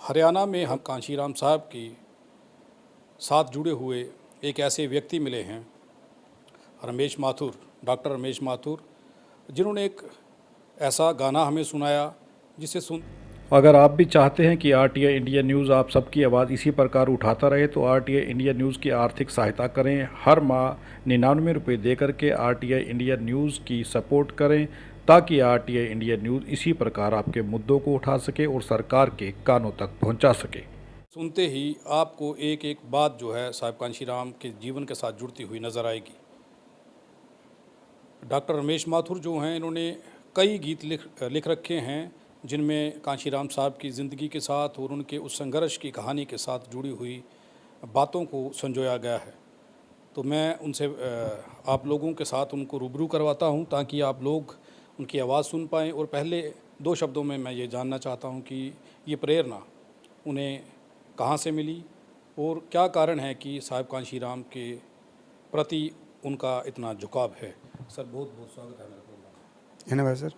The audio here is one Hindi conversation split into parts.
हरियाणा में हम कांशीराम साहब के साथ जुड़े हुए एक ऐसे व्यक्ति मिले हैं, रमेश माथुर, डॉक्टर रमेश माथुर, जिन्होंने एक ऐसा गाना हमें सुनाया जिसे सुन। अगर आप भी चाहते हैं कि आरटीआई इंडिया न्यूज़ आप सबकी आवाज़ इसी प्रकार उठाता रहे तो आरटीआई इंडिया न्यूज़ की आर्थिक सहायता करें। हर माह 99 रुपये दे करके आरटीआई इंडिया न्यूज़ की सपोर्ट करें ताकि आरटीआई इंडिया न्यूज़ इसी प्रकार आपके मुद्दों को उठा सके और सरकार के कानों तक पहुंचा सके। सुनते ही आपको एक एक बात जो है साहिब कांशीराम के जीवन के साथ जुड़ती हुई नज़र आएगी। डॉक्टर रमेश माथुर जो हैं, इन्होंने कई गीत लिख रखे हैं जिनमें कांशीराम साहब की ज़िंदगी के साथ और उनके उस संघर्ष की कहानी के साथ जुड़ी हुई बातों को संजोया गया है। तो मैं उनसे आप लोगों के साथ उनको रूबरू करवाता हूं ताकि आप लोग उनकी आवाज़ सुन पाएँ। और पहले दो शब्दों में मैं ये जानना चाहता हूं कि ये प्रेरणा उन्हें कहाँ से मिली और क्या कारण है कि साहिब कांशीराम के प्रति उनका इतना झुकाव है। सर, बहुत बहुत स्वागत है मेरे प्रोग्राम। धन्यवाद सर।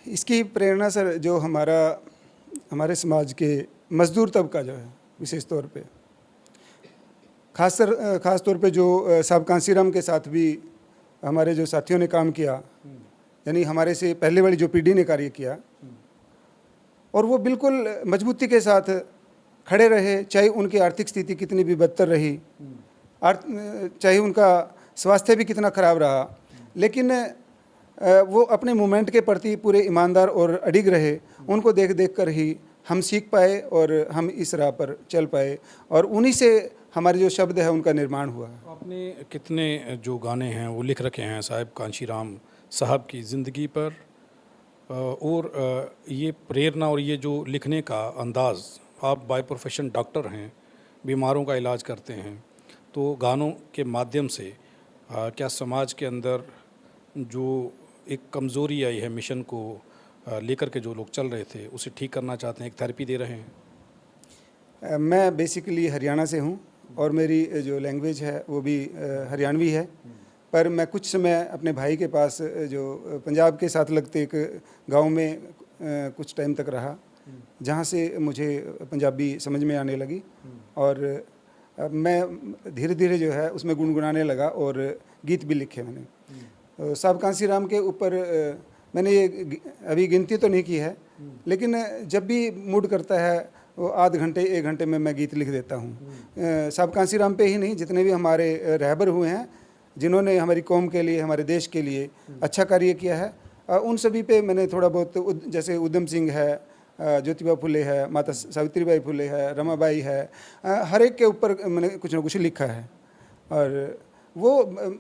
इसकी प्रेरणा सर जो हमारे समाज के मज़दूर तबका जो है, विशेष तौर पे ख़ास तौर पे जो साहब कांशीराम के साथ भी हमारे जो साथियों ने काम किया, यानी हमारे से पहले वाली जो पीढ़ी ने कार्य किया, और वो बिल्कुल मजबूती के साथ खड़े रहे, चाहे उनकी आर्थिक स्थिति कितनी भी बदतर रही, चाहे उनका स्वास्थ्य भी कितना ख़राब रहा, लेकिन वो अपने मूवमेंट के प्रति पूरे ईमानदार और अडिग रहे। उनको देख देख कर ही हम सीख पाए और हम इस राह पर चल पाए, और उन्हीं से हमारे जो शब्द है उनका निर्माण हुआ। आपने कितने जो गाने हैं वो लिख रखे हैं साहिब कांशीराम साहब की ज़िंदगी पर, और ये प्रेरणा और ये जो लिखने का अंदाज़, आप बाय प्रोफेशन डॉक्टर हैं, बीमारों का इलाज करते हैं, तो गानों के माध्यम से क्या समाज के अंदर जो एक कमज़ोरी आई है, मिशन को लेकर के जो लोग चल रहे थे, उसे ठीक करना चाहते हैं, एक थेरेपी दे रहे हैं? मैं बेसिकली हरियाणा से हूँ और मेरी जो लैंग्वेज है वो भी हरियाणवी है, पर मैं कुछ समय अपने भाई के पास जो पंजाब के साथ लगते एक गांव में कुछ टाइम तक रहा, जहाँ से मुझे पंजाबी समझ में आने लगी, और मैं धीरे धीरे जो है उसमें गुनगुनाने लगा और गीत भी लिखे मैंने। साहब कांशीराम के ऊपर मैंने ये अभी गिनती तो नहीं की है, लेकिन जब भी मूड करता है वो आध घंटे एक घंटे में मैं गीत लिख देता हूँ। साहब कांशीराम पे ही नहीं, जितने भी हमारे रहबर हुए हैं जिन्होंने हमारी कौम के लिए, हमारे देश के लिए अच्छा कार्य किया है, उन सभी पे मैंने थोड़ा बहुत, जैसे उधम सिंह है, ज्योतिबा फुले है, माता सावित्रीबाई फुले है, रमाबाई है, हर एक के ऊपर मैंने कुछ ना कुछ लिखा है। और वो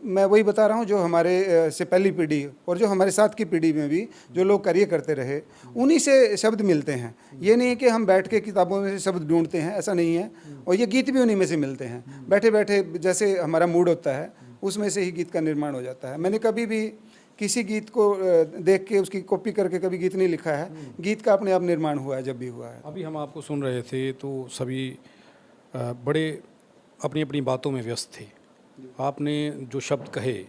मैं वही बता रहा हूँ जो हमारे से पहली पीढ़ी और जो हमारे साथ की पीढ़ी में भी जो लोग कार्य करते रहे, उन्हीं से शब्द मिलते हैं। ये नहीं है कि हम बैठ के किताबों में से शब्द ढूंढते हैं, ऐसा नहीं है। और ये गीत भी उन्हीं में से मिलते हैं, बैठे बैठे जैसे हमारा मूड होता है उसमें से ही गीत का निर्माण हो जाता है। मैंने कभी भी किसी गीत को देख के उसकी कॉपी करके कभी गीत नहीं लिखा है, गीत का अपने आप निर्माण हुआ है जब भी हुआ है। अभी हम आपको सुन रहे थे तो सभी बड़े अपनी अपनी बातों में व्यस्त थे। आपने जो शब्द कहे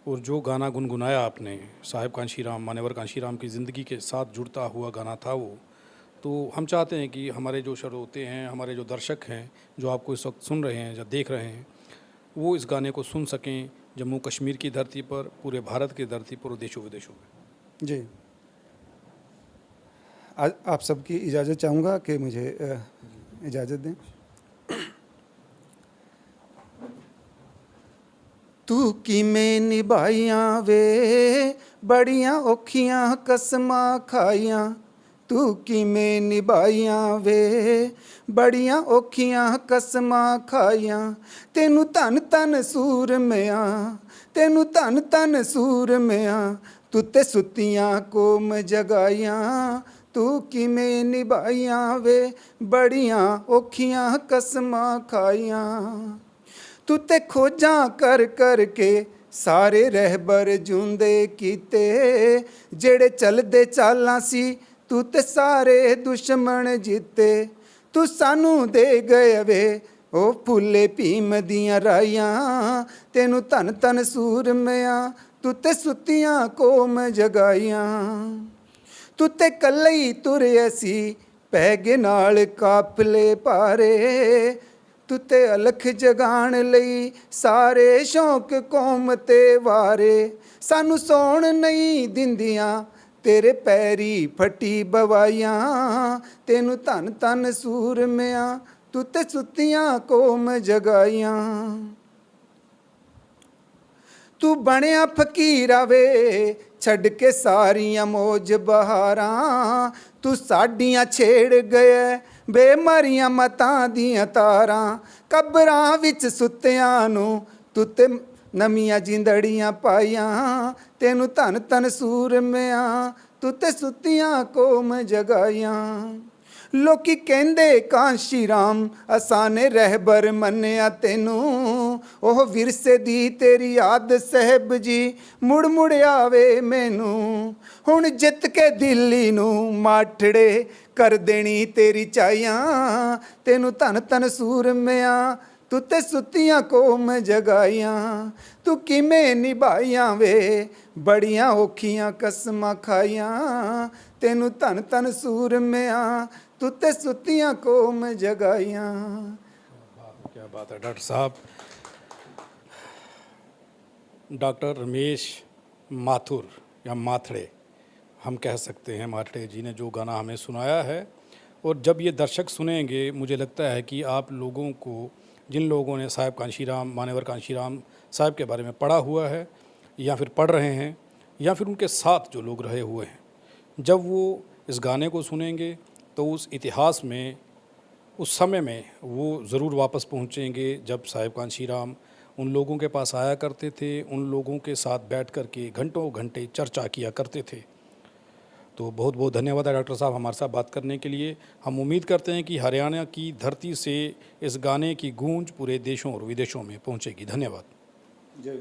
और जो गाना गुनगुनाया आपने, साहिब कांशीराम, मान्यवर कांशीराम की ज़िंदगी के साथ जुड़ता हुआ गाना था वो। तो हम चाहते हैं कि हमारे जो श्रोते हैं, हमारे जो दर्शक हैं, जो आपको इस वक्त सुन रहे हैं या देख रहे हैं, वो इस गाने को सुन सकें जम्मू कश्मीर की धरती पर, पूरे भारत की धरती पर और देशों विदेशों में। जी, आज आप सबकी इजाज़त चाहूँगा कि मुझे इजाज़त दें। तू किमें निभाइयां वे बड़ियां औखियां कसमां खाइयां, तू किमें निभाइयां वे बड़ियां औखियां कसमां खाइयां, तेनू धन धन सूर मियां, तेनू धन धन सूर मियां, तू ते सुत्तियां कोम जगाइयां, तू किमें निभाइयां वे बड़ियां औखियां कसमां खाइयां। तू ते खोजां कर कर के सारे रहबर जूंदे कीते, जेड़े चलदे चालां सी तू ते सारे दुश्मन जीते, तू सानू दे गए वे ओ फुल्ले भीम दियां राइयां, तेनू धन धन सूर मियां, तू ते सुत्तियां कोम जगाइयां। ਤੂੰ ਤੇ ਕੱਲੇ ਹੀ ਤੁਰੇ ਸੀ ਪੈ ਗਏ ਨਾਲ ਕਾਫਲੇ ਭਾਰੇ ਤੂੰ ਤੇ ਅਲਖ ਜਗਾਣ ਲਈ ਸਾਰੇ ਸ਼ੌਂਕ ਕੌਮ ਤੇ ਵਾਰੇ ਸਾਨੂੰ ਸੌਣ ਨਹੀਂ ਦਿੰਦੀਆਂ ਤੇਰੇ ਪੈਰੀ ਫੱਟੀ ਬਵਾਈਆਂ ਤੈਨੂੰ ਧੰਨ ਧੰਨ ਸੂਰਮਿਆਂ ਤੂੰ ਤੇ ਸੁੱਤੀਆਂ ਕੌਮ ਜਗਾਈਆਂ ਤੂੰ ਬਣਿਆ ਫਕੀਰਾ ਵੇ ਛੱਡ ਕੇ ਸਾਰੀਆਂ ਮੋਜ ਬਹਾਰਾਂ ਤੂੰ ਸਾਡੀਆਂ ਛੇੜ ਗਿਆ ਬੇਮਾਰੀਆਂ ਮਤਾਂ ਦੀਆਂ ਤਾਰਾਂ ਕਬਰਾਂ ਵਿੱਚ ਸੁੱਤਿਆਂ ਨੂੰ ਤੂੰ ਤੇ ਨਵੀਆਂ ਜਿੰਦੜੀਆਂ ਪਾਈਆਂ ਤੈਨੂੰ ਧੰਨ ਧੰਨ ਸੂਰਮਿਆਂ ਤੂੰ ਤੇ ਸੁੱਤੀਆਂ ਕੌਮ ਜਗਾਈਆਂ ਲੋਕੀ ਕਹਿੰਦੇ ਕਾਂਸ਼ੀ ਰਾਮ ਅਸਾਂ ਨੇ ਰਹਿਬਰ ਮੰਨਿਆ ਤੈਨੂੰ ਉਹ ਵਿਰਸੇ ਦੀ ਤੇਰੀ ਯਾਦ ਸਾਹਿਬ ਜੀ ਮੁੜ ਮੁੜ ਆਵੇ ਮੈਨੂੰ ਹੁਣ ਜਿੱਤ ਕੇ ਦਿੱਲੀ ਨੂੰ ਮਾਠੜੇ ਕਰ ਦੇਣੀ ਤੇਰੀ ਚਾਈਆਂ ਤੈਨੂੰ ਧੰਨ ਧੰਨ ਸੂਰਮਿਆਂ ਤੂੰ ਤੇ ਸੁੱਤੀਆਂ ਕੌਮ ਜਗਾਈਆਂ ਤੂੰ ਕਿਵੇਂ ਨਿਭਾਈਆਂ ਵੇ ਬੜੀਆਂ ਔਖੀਆਂ ਕਸਮਾਂ ਖਾਈਆਂ ਤੈਨੂੰ ਧੰਨ ਧੰਨ ਸੂਰਮਿਆਂ ਤੂੰ ਤੇ ਸੁੱਤੀਆਂ ਕੌਮ जगाइयाँ। क्या बात है डॉक्टर साहब। डॉक्टर रमेश माथुर या माथड़े हम कह सकते हैं, माथड़े जी ने जो गाना हमें सुनाया है, और जब ये दर्शक सुनेंगे मुझे लगता है कि आप लोगों को, जिन लोगों ने साहिब कांशीराम, मान्यवर कांशीराम साहब के बारे में पढ़ा हुआ है या फिर पढ़ रहे हैं या फिर उनके साथ जो लोग रहे हुए हैं, जब वो इस गाने को सुनेंगे तो उस इतिहास में, उस समय में वो ज़रूर वापस पहुँचेंगे जब साहिब कांशीराम उन लोगों के पास आया करते थे, उन लोगों के साथ बैठ कर के घंटों घंटे चर्चा किया करते थे। तो बहुत बहुत धन्यवाद है डॉक्टर साहब हमारे साथ बात करने के लिए। हम उम्मीद करते हैं कि हरियाणा की धरती से इस गाने की गूंज पूरे देशों और विदेशों में पहुँचेगी। धन्यवाद। जय